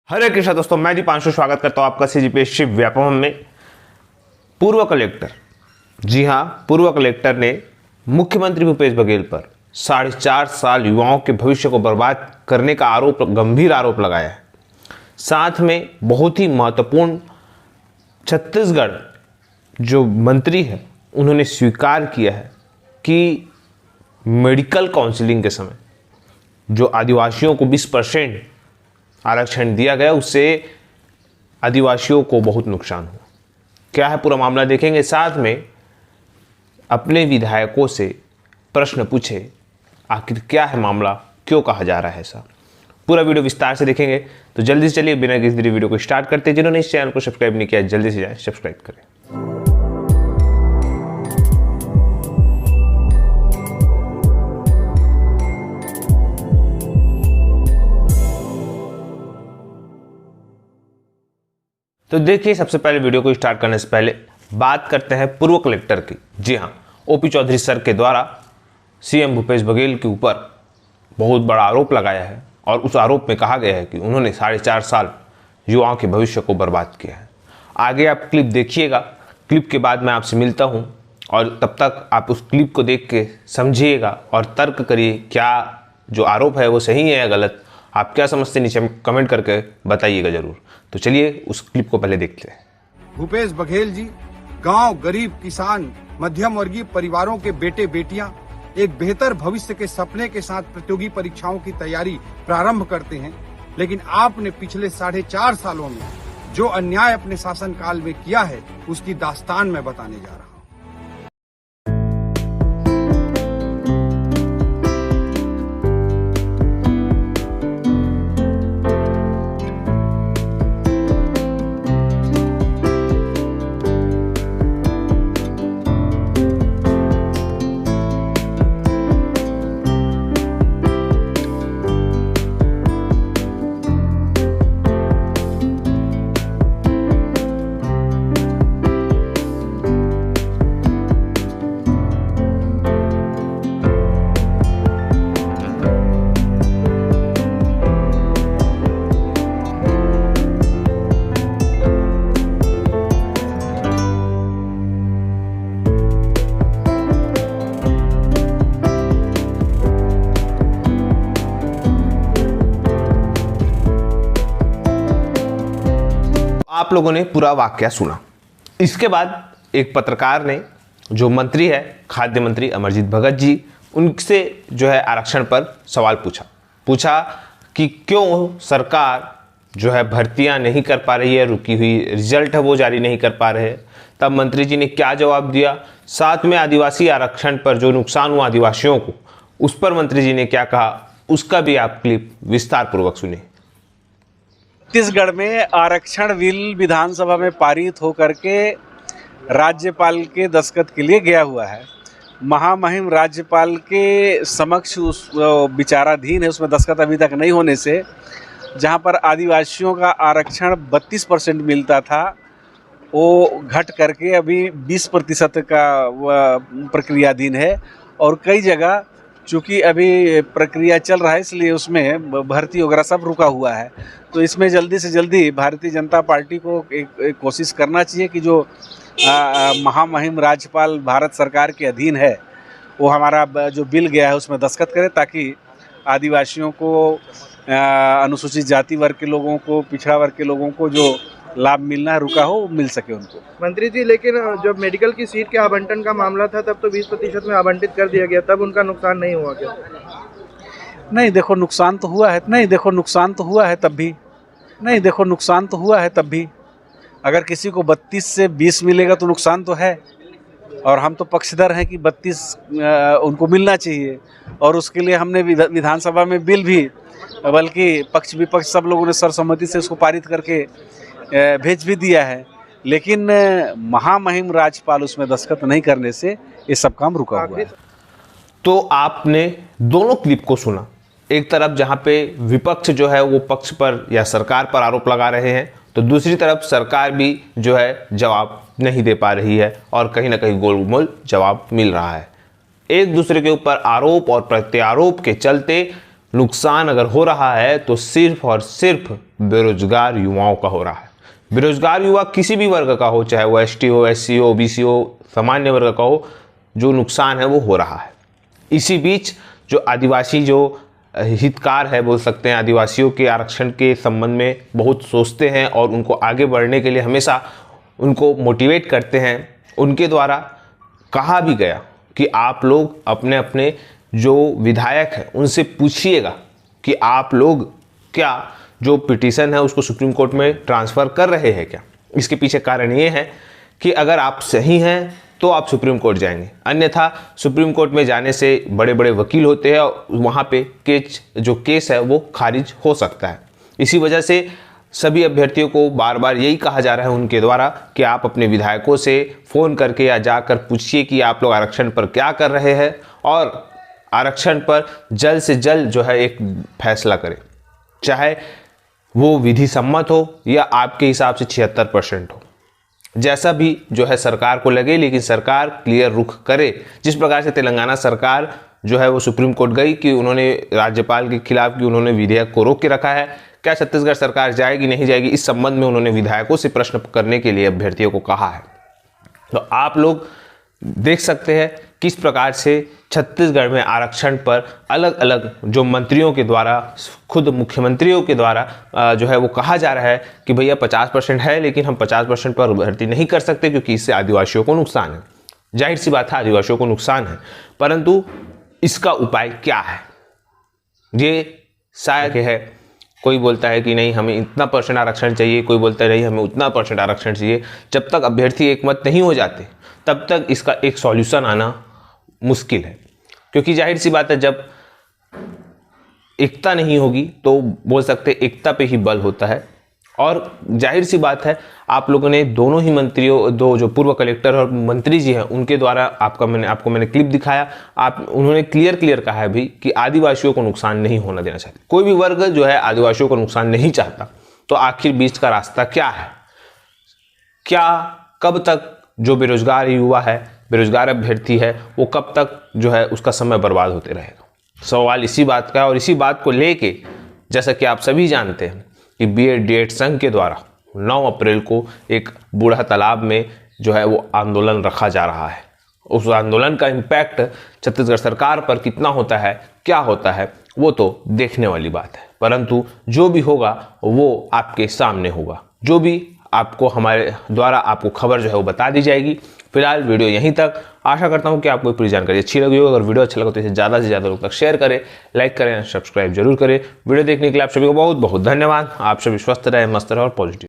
हरे कृष्णा दोस्तों, मैं दीपांशु स्वागत करता हूं आपका सीजीपीएससी व्यापम में। पूर्व कलेक्टर, जी हां, पूर्व कलेक्टर ने मुख्यमंत्री भूपेश बघेल पर 4.5 साल युवाओं के भविष्य को बर्बाद करने का गंभीर आरोप लगाया है। साथ में बहुत ही महत्वपूर्ण छत्तीसगढ़ जो मंत्री है उन्होंने स्वीकार किया है कि मेडिकल काउंसलिंग के समय जो आदिवासियों को 20% आरक्षण दिया गया उससे आदिवासियों को बहुत नुकसान हुआ। क्या है पूरा मामला देखेंगे, साथ में अपने विधायकों से प्रश्न पूछे आखिर क्या है मामला, क्यों कहा जा रहा है ऐसा। पूरा वीडियो विस्तार से देखेंगे। तो जल्दी से चलिए बिना किसी देरी वीडियो को स्टार्ट करते हैं। जिन्होंने इस चैनल को सब्सक्राइब नहीं किया जल्दी से जाएं सब्सक्राइब करें। तो देखिए, सबसे पहले वीडियो को स्टार्ट करने से पहले बात करते हैं पूर्व कलेक्टर की। जी हाँ, ओपी चौधरी सर के द्वारा सीएम भूपेश बघेल के ऊपर बहुत बड़ा आरोप लगाया है और उस आरोप में कहा गया है कि उन्होंने 4.5 साल युवाओं के भविष्य को बर्बाद किया है। आगे आप क्लिप देखिएगा, क्लिप के बाद मैं आपसे मिलता हूँ और तब तक आप उस क्लिप को देख के समझिएगा और तर्क करिए क्या जो आरोप है वो सही है या गलत। आप क्या समझते हैं नीचे कमेंट करके बताइएगा जरूर। तो चलिए उस क्लिप को पहले देखते हैं। भूपेश बघेल जी गांव, गरीब, किसान, मध्यम वर्गीय परिवारों के बेटे बेटियां एक बेहतर भविष्य के सपने के साथ प्रतियोगी परीक्षाओं की तैयारी प्रारंभ करते हैं, लेकिन आपने पिछले 4.5 सालों में जो अन्याय अपने शासनकाल में किया है उसकी दास्तान मैं बताने जा रहा हूं। आप लोगों ने पूरा वाकया सुना। इसके बाद एक पत्रकार ने, जो मंत्री है खाद्य मंत्री अमरजीत भगत जी, उनसे जो है आरक्षण पर सवाल पूछा कि क्यों सरकार जो है भर्तियां नहीं कर पा रही है, रुकी हुई रिजल्ट है वो जारी नहीं कर पा रहे हैं। तब मंत्री जी ने क्या जवाब दिया, साथ में आदिवासी आरक्षण पर जो नुकसान हुआ आदिवासियों को उस पर मंत्री जी ने क्या कहा, उसका भी आप क्लिप विस्तार पूर्वक सुनिए। छत्तीसगढ़ में आरक्षण बिल विधानसभा में पारित होकर के राज्यपाल के दस्तखत के लिए गया हुआ है। महामहिम राज्यपाल के समक्ष उस विचाराधीन है, उसमें दस्तखत अभी तक नहीं होने से जहां पर आदिवासियों का आरक्षण 32% मिलता था वो घट करके अभी 20% का प्रक्रियाधीन है। और कई जगह चूँकि अभी प्रक्रिया चल रहा है इसलिए उसमें भर्ती वगैरह सब रुका हुआ है। तो इसमें जल्दी से जल्दी भारतीय जनता पार्टी को एक कोशिश करना चाहिए कि जो महामहिम राज्यपाल भारत सरकार के अधीन है वो हमारा जो बिल गया है उसमें दस्तखत करे, ताकि आदिवासियों को, अनुसूचित जाति वर्ग के लोगों को, पिछड़ा वर्ग के लोगों को जो लाभ मिलना है रुका हो मिल सके उनको। मंत्री जी, लेकिन जब मेडिकल की सीट के आवंटन का मामला था तब तो 20% में आवंटित कर दिया गया, तब उनका नुकसान नहीं हुआ क्या? नहीं देखो, नुकसान तो हुआ है। नहीं देखो, नुकसान तो हुआ है तब भी। नहीं देखो, नुकसान तो हुआ है तब भी। अगर किसी को 32 से 20 मिलेगा तो नुकसान तो है, और हम तो पक्षधर हैं कि 32 उनको मिलना चाहिए। और उसके लिए हमने विधानसभा में बिल भी, बल्कि पक्ष विपक्ष सब लोगों ने सर्वसम्मति से उसको पारित करके भेज भी दिया है। लेकिन महामहिम राज्यपाल उसमें दस्तखत नहीं करने से ये सब काम रुका हुआ है। तो आपने दोनों क्लिप को सुना। एक तरफ जहां पे विपक्ष जो है वो पक्ष पर या सरकार पर आरोप लगा रहे हैं, तो दूसरी तरफ सरकार भी जो है जवाब नहीं दे पा रही है और कहीं ना कहीं गोलमोल जवाब मिल रहा है। एक दूसरे के ऊपर आरोप और प्रत्यारोप के चलते नुकसान अगर हो रहा है तो सिर्फ और सिर्फ बेरोजगार युवाओं का हो रहा है। बेरोजगार युवा किसी भी वर्ग का हो, चाहे वो एसटी हो, एससी हो, ओबीसी हो, सामान्य वर्ग का हो, जो नुकसान है वो हो रहा है। इसी बीच जो आदिवासी जो हितकार है बोल सकते हैं, आदिवासियों के आरक्षण के संबंध में बहुत सोचते हैं और उनको आगे बढ़ने के लिए हमेशा उनको मोटिवेट करते हैं, उनके द्वारा कहा भी गया कि आप लोग अपने अपने जो विधायक हैं उनसे पूछिएगा कि आप लोग क्या जो पिटीशन है उसको सुप्रीम कोर्ट में ट्रांसफ़र कर रहे हैं क्या। इसके पीछे कारण ये है कि अगर आप सही हैं तो आप सुप्रीम कोर्ट जाएंगे, अन्यथा सुप्रीम कोर्ट में जाने से बड़े बड़े वकील होते हैं और वहाँ पे जो केस है वो खारिज हो सकता है। इसी वजह से सभी अभ्यर्थियों को बार बार यही कहा जा रहा है उनके द्वारा कि आप अपने विधायकों से फ़ोन करके या जाकर पूछिए कि आप लोग आरक्षण पर क्या कर रहे हैं और आरक्षण पर जल्द से जल्द जो है एक फैसला करें, चाहे वो विधि सम्मत हो या आपके हिसाब से 76% हो, जैसा भी जो है सरकार को लगे, लेकिन सरकार क्लियर रुख करे। जिस प्रकार से तेलंगाना सरकार जो है वो सुप्रीम कोर्ट गई कि उन्होंने राज्यपाल के खिलाफ कि उन्होंने विधेयक को रोक के रखा है, क्या छत्तीसगढ़ सरकार जाएगी नहीं जाएगी, इस संबंध में उन्होंने विधायकों से प्रश्न करने के लिए अभ्यर्थियों को कहा है। तो आप लोग देख सकते हैं किस प्रकार से छत्तीसगढ़ में आरक्षण पर अलग अलग जो मंत्रियों के द्वारा, खुद मुख्यमंत्रियों के द्वारा जो है वो कहा जा रहा है कि भैया 50% है, लेकिन हम 50% पर भर्ती नहीं कर सकते क्योंकि इससे आदिवासियों को नुकसान है। जाहिर सी बात है आदिवासियों को नुकसान है, परंतु इसका उपाय क्या है ये शायद है। कोई बोलता है कि नहीं हमें इतना % आरक्षण चाहिए, कोई बोलता है नहीं हमें उतना % आरक्षण चाहिए। जब तक अभ्यर्थी एकमत नहीं हो जाते तब तक इसका एक सॉल्यूशन आना मुश्किल है, क्योंकि जाहिर सी बात है जब एकता नहीं होगी तो बोल सकते एकता पे ही बल होता है। और जाहिर सी बात है आप लोगों ने दोनों ही मंत्रियों, दो जो पूर्व कलेक्टर और मंत्री जी हैं उनके द्वारा आपको मैंने क्लिप दिखाया, उन्होंने क्लियर कहा है भी कि आदिवासियों को नुकसान नहीं होना देना चाहते। कोई भी वर्ग जो है आदिवासियों को नुकसान नहीं चाहता, तो आखिर बीच का रास्ता क्या है? क्या कब तक जो बेरोजगार युवा है, बेरोजगार अभ्यर्थी है, वो कब तक जो है उसका समय बर्बाद होते रहेगा? सवाल इसी बात का है। और इसी बात को लेके जैसा कि आप सभी जानते हैं कि BED संघ के द्वारा 9 अप्रैल को एक बूढ़ा तालाब में जो है वो आंदोलन रखा जा रहा है। उस आंदोलन का इम्पैक्ट छत्तीसगढ़ सरकार पर कितना होता है, क्या होता है, वो तो देखने वाली बात है। परंतु जो भी होगा वो आपके सामने होगा, जो भी आपको हमारे द्वारा आपको खबर जो है वो बता दी जाएगी। फिलहाल वीडियो यहीं तक। आशा करता हूँ कि आपको पूरी जानकारी अच्छी लगी हो। अगर वीडियो अच्छा लगा तो इसे ज़्यादा से ज़्यादा लोग तक शेयर करें, लाइक करें, सब्सक्राइब जरूर करें। वीडियो देखने के लिए आप सभी को बहुत बहुत धन्यवाद। आप सभी स्वस्थ रहें, मस्त रहें और पॉजिटिव।